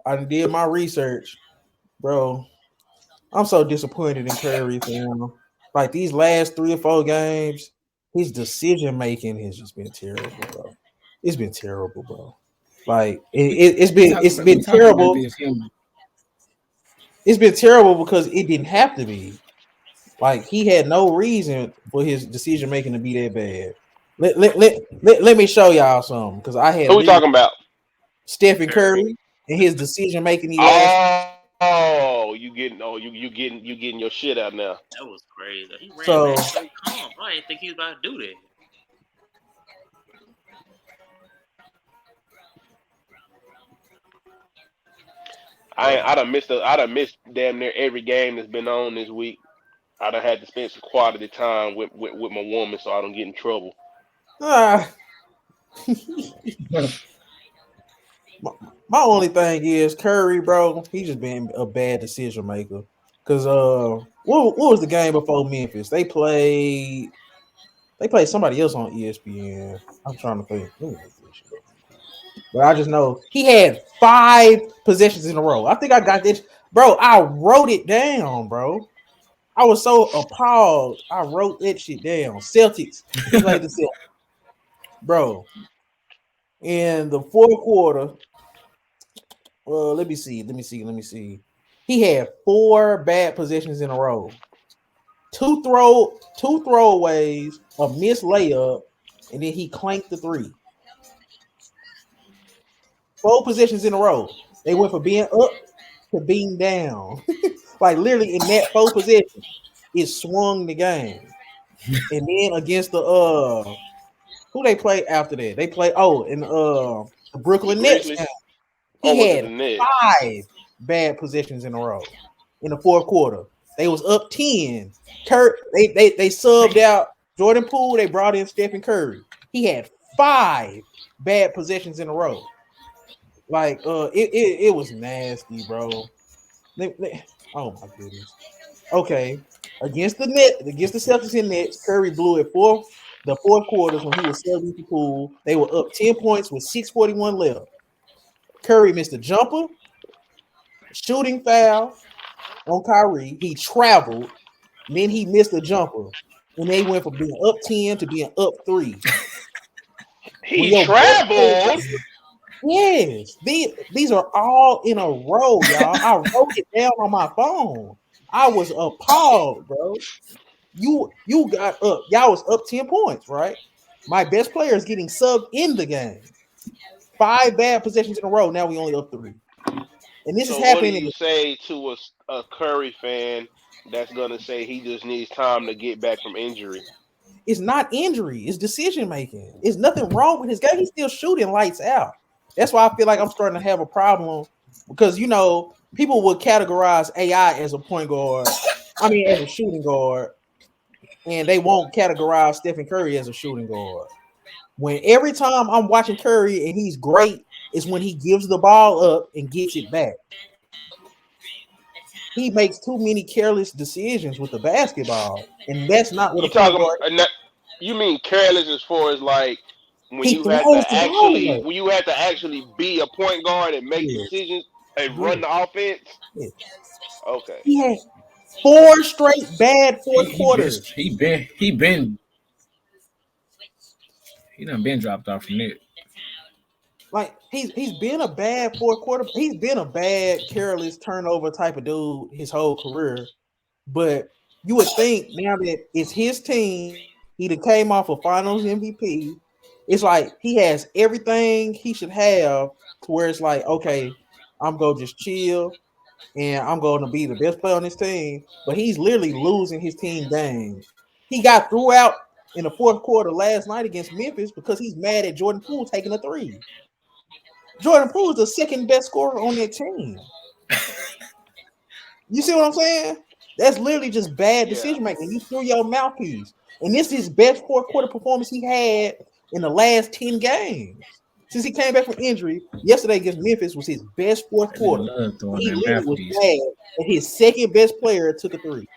I did my research, bro. I'm so disappointed in Curry, fam. Like these last 3 or 4 games, his decision making has just been terrible, bro. It's been terrible, bro. Like it's We been talked about terrible. this. Him, It's been terrible because it didn't have to be. Like he had no reason for his decision making to be that bad. Let me show y'all something because I had Who we literally talking about? Stephen Curry. Curry and his decision making the last. Oh, you getting your shit out now. That was crazy. He ran So back so calm. I didn't think he was about to do that. I done missed damn near every game that's been on this week. I done had to spend some quality time with my woman so I don't get in trouble. ah, my, my only thing is Curry, bro. He just been a bad decision maker. Cause what was the game before Memphis? They played somebody else on ESPN. I'm trying to think. Let me look this shit up. But I just know he had 5 possessions in a row. I think I got this, bro. I wrote it down, bro. I was so appalled. I wrote that shit down. Celtics. He played the Celtics, bro. In the fourth quarter, let me see. He had 4 bad possessions in a row. Two throwaways, a missed layup, and then he clanked the three. 4 possessions in a row. They went from being up to being down. Like literally in that 4 possessions, it swung the game. And then against the who they played after that? They played in the The Brooklyn Nets game. Grizzlies. Oh, He was it had the Nets? 5 bad possessions in a row in the fourth quarter. They was up 10. They subbed out Jordan Poole. They brought in Stephen Curry. He had 5 bad possessions in a row. Like it was nasty, bro. Oh my goodness. Okay. Against the Celtics and Nets, Curry blew it the fourth quarters when he was serving the pool. They were up 10 points with 6:41 left. Curry missed a jumper, shooting foul on Kyrie. He traveled, then he missed a jumper. And they went from being up 10 to being up 3. When He your best player, traveled. yes, these are all in a row, y'all. I wrote it down on my phone. I was appalled, bro. You got up. Y'all was up 10 points, right? My best player is getting subbed in the game. 5 bad possessions in a row. Now we only up 3. And this is So what do happening. you say to a Curry fan that's gonna say he just needs time to get back from injury? It's not injury, it's decision making. It's nothing wrong with his game. He's still shooting lights out. That's why I feel like I'm starting to have a problem because people would categorize AI as a point guard. I mean, as a shooting guard, and they won't categorize Stephen Curry as a shooting guard. When every time I'm watching Curry and he's great, is when he gives the ball up and gets it back. He makes too many careless decisions with the basketball, and that's not what a You point talking? guard. You mean careless as far as like when He you had throws to the ball actually away. be a point guard and make Yes, decisions and run yes, the offense? yes. Okay. He had 4 straight bad fourth he been quarters. he done been dropped off from it. Like he's been a bad fourth quarter. He's been a bad careless turnover type of dude his whole career. But you would think now that it's his team, he done came off a Finals MVP. It's like he has everything he should have to where it's like, okay, I'm gonna just chill and I'm going to be the best player on this team. But he's literally losing his team games. He got threw out in the fourth quarter last night against Memphis because he's mad at Jordan Poole taking a three. Jordan Poole is the second best scorer on that team. You see what I'm saying? That's literally just bad Yeah. decision making. You threw your mouthpiece. And this is his best fourth quarter performance he had in the last 10 games. Since he came back from injury, yesterday against Memphis was his best fourth And they quarter. love throwing He that literally was mouthpiece. mad that his second best player took a three.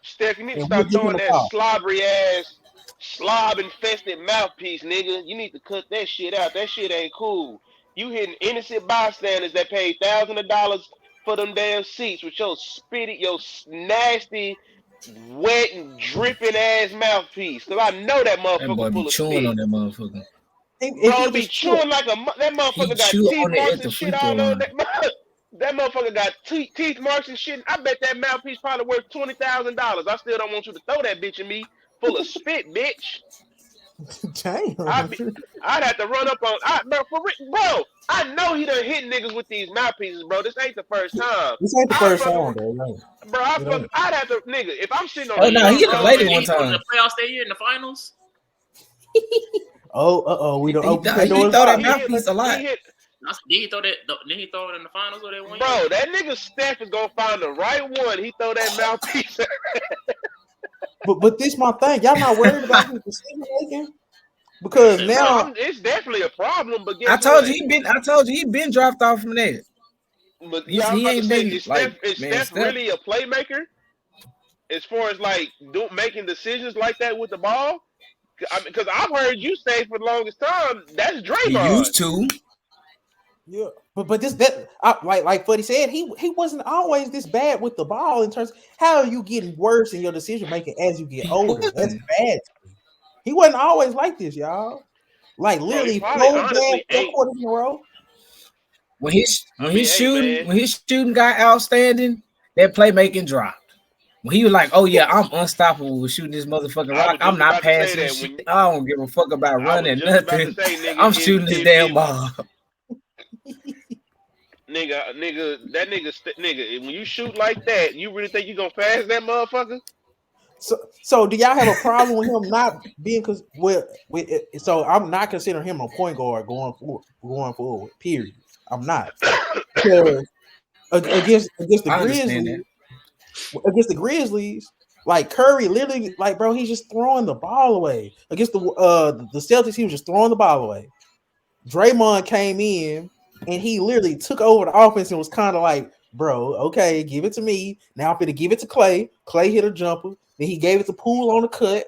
Steph, you need to And we'll stop give him throwing a that call. slobbery ass, slob infested mouthpiece, nigga. You need to cut that shit out. That shit ain't cool. You hitting innocent bystanders that paid thousands of dollars for them damn seats with your spitty, your nasty, wet and dripping ass mouthpiece. Cause I know that That motherfucker boy be full of chewing spit. on that motherfucker. Bro, be chewing like that He motherfucker got chew teeth on it marks at the and free shit throw all over line. that. That motherfucker got teeth marks and shit. I bet that mouthpiece probably worth $20,000. I still don't want you to throw that bitch at me full of spit, bitch. Damn. I'd have to run up on bro. I know he done hit niggas with these mouthpieces, bro. This ain't the first time. This ain't the first time, bro. Bro, I'd have to, nigga. If I'm sitting on Oh the no, he hit the front lady row, one He put in time. the playoffs that year in the finals. We don't open He doors. throw that He mouthpiece a lot. Did he throw that? Did he throw it in the finals or that one year? Bro, that nigga Steph is gonna find the right one. He throw that mouthpiece. But this my thing. Y'all not worried about his decision making? Because now it's definitely a problem. But guess I told what? you he been dropped off from that. But He yeah, I'm about to ain't say, been is like Steph really a playmaker? As far as like making decisions like that with the ball? Because I've heard you say for the longest time that's He Draymond. used to. yeah, but like Fuddy said, he wasn't always this bad with the ball in terms of how are you getting worse in your decision making as you get older. That's bad. He wasn't always like this, y'all. Like literally probably 4 honestly ain't. quarters in a row. When his man. when his shooting got outstanding, that playmaking dropped. When he was like, "Oh yeah, I'm unstoppable with shooting this motherfucking rock. I'm not passing shit. I don't give a fuck about running nothing. I'm shooting this damn ball." Nigga, when you shoot like that, you really think you gonna pass that motherfucker? So do y'all have a problem with him not being so I'm not considering him a point guard going forward. Period. I'm not. Because against the Grizzlies, like Curry literally, like bro, he's just throwing the ball away. Against the Celtics, he was just throwing the ball away. Draymond came in and he literally took over the offense and was kind of like, bro, okay, give it to me. Now I'm gonna give it to Clay. Clay hit a jumper. Then he gave it to Poole on the cut.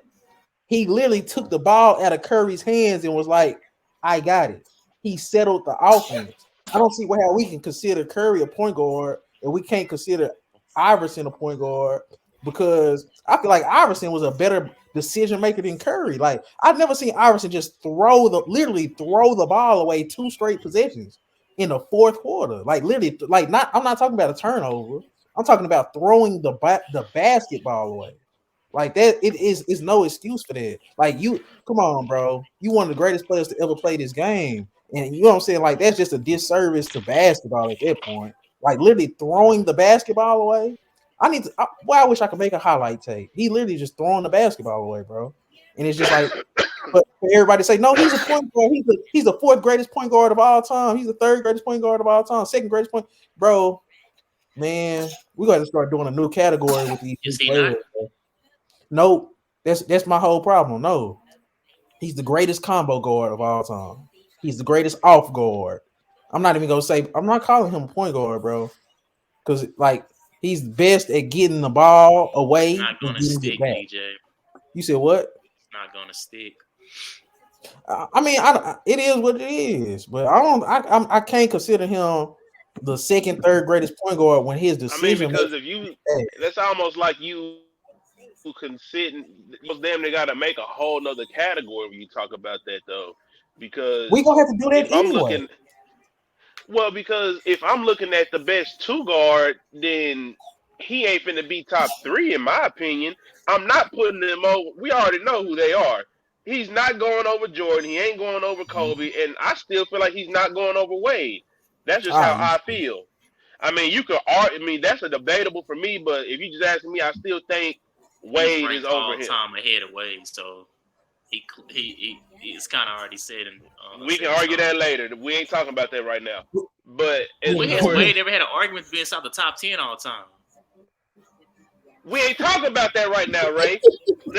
He literally took the ball out of Curry's hands and was like, I got it. He settled the offense. I don't see how we can consider Curry a point guard and we can't consider Iverson a point guard because I feel like Iverson was a better decision maker than Curry. Like I've never seen Iverson just literally throw the ball away 2 straight possessions in the fourth quarter. Like literally, I'm not talking about a turnover. I'm talking about throwing the basketball away. Like that, it's no excuse for that. Like come on, bro. You one of the greatest players to ever play this game. And you know what I'm saying? Like, that's just a disservice to basketball at that point. Like, literally throwing the basketball away. I wish I could make a highlight tape. He literally just throwing the basketball away, bro. And it's just like, but for everybody to say, no, he's a point guard. He's the 4th greatest point guard of all time. He's the 3rd greatest point guard of all time. 2nd greatest point. Bro, man, we got to start doing a new category with these players. Nope. That's my whole problem. No. He's the greatest combo guard of all time. He's the greatest off guard. I'm not even gonna say I'm not calling him a point guard, bro. Because like he's best at getting the ball away. It's not gonna stick, DJ. You said what? It's not gonna stick. I mean, it is what it is, but I can't consider him the 2nd, 3rd greatest point guard when his decision. I mean, because that's almost like you consider. Damn, they got to make a whole nother category when you talk about that, though. Because we gonna have to do that anyway. Because if I'm looking at the best 2 guard, then he ain't finna be top 3 in my opinion. I'm not putting them over. We already know who they are. He's not going over Jordan. He ain't going over Kobe, and I still feel like he's not going over Wade. That's just how I feel. I mean, you could argue. I mean, that's a debatable for me, but if you just ask me, I still think Wade is over him. Time ahead of Wade, so it's kind of already said. We can argue that later. We ain't talking about that right now. But Wade ever had an argument being inside the top 10 all the time? We ain't talking about that right now, Ray. We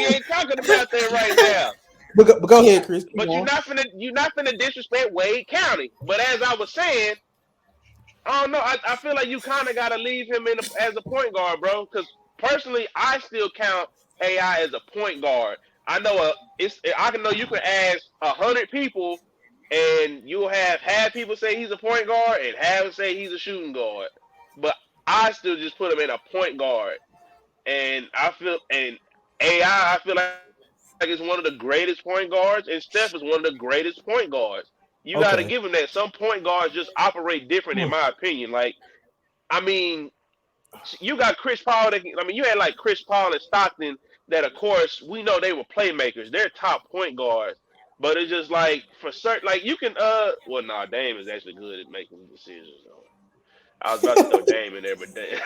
ain't talking about that right now. But go ahead, Chris. But you're not finna disrespect Wade County. But as I was saying, I don't know. I feel like you kind of got to leave him as a point guard, bro. Because personally, I still count AI as a point guard. I know you can ask 100 people, and you'll have half people say he's a point guard and half say he's a shooting guard. But I still just put him in a point guard, and I feel like it's one of the greatest point guards, and Steph is one of the greatest point guards. You got to give him that. Some point guards just operate different, in my opinion. Like, I mean, you got Chris Paul. You had like Chris Paul and Stockton. That of course we know they were playmakers. They're top point guards. But it's just like for certain, like you can. Dame is actually good at making decisions. Though. I was about to throw Dame in there, but Dame.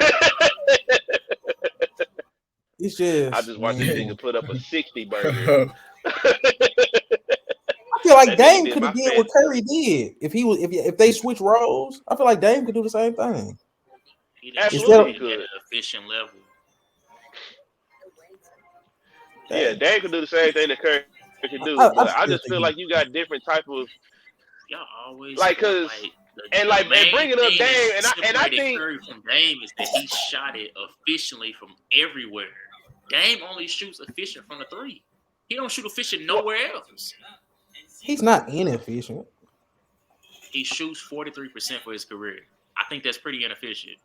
It's just. I just watched this nigga put up a 60 burger. I feel like Dame could have did what Curry did if they switch roles. I feel like Dame could do the same thing. Absolutely could. At an efficient level. Yeah, Dame could do the same thing that Curry could do. But I just feel like you got different type of. Y'all always like because and bringing up Dame and I think Curry from Dame is that he shot it efficiently from everywhere. Dame only shoots efficient from the three. He don't shoot efficient nowhere else. He's not inefficient. He shoots 43% for his career. I think that's pretty inefficient.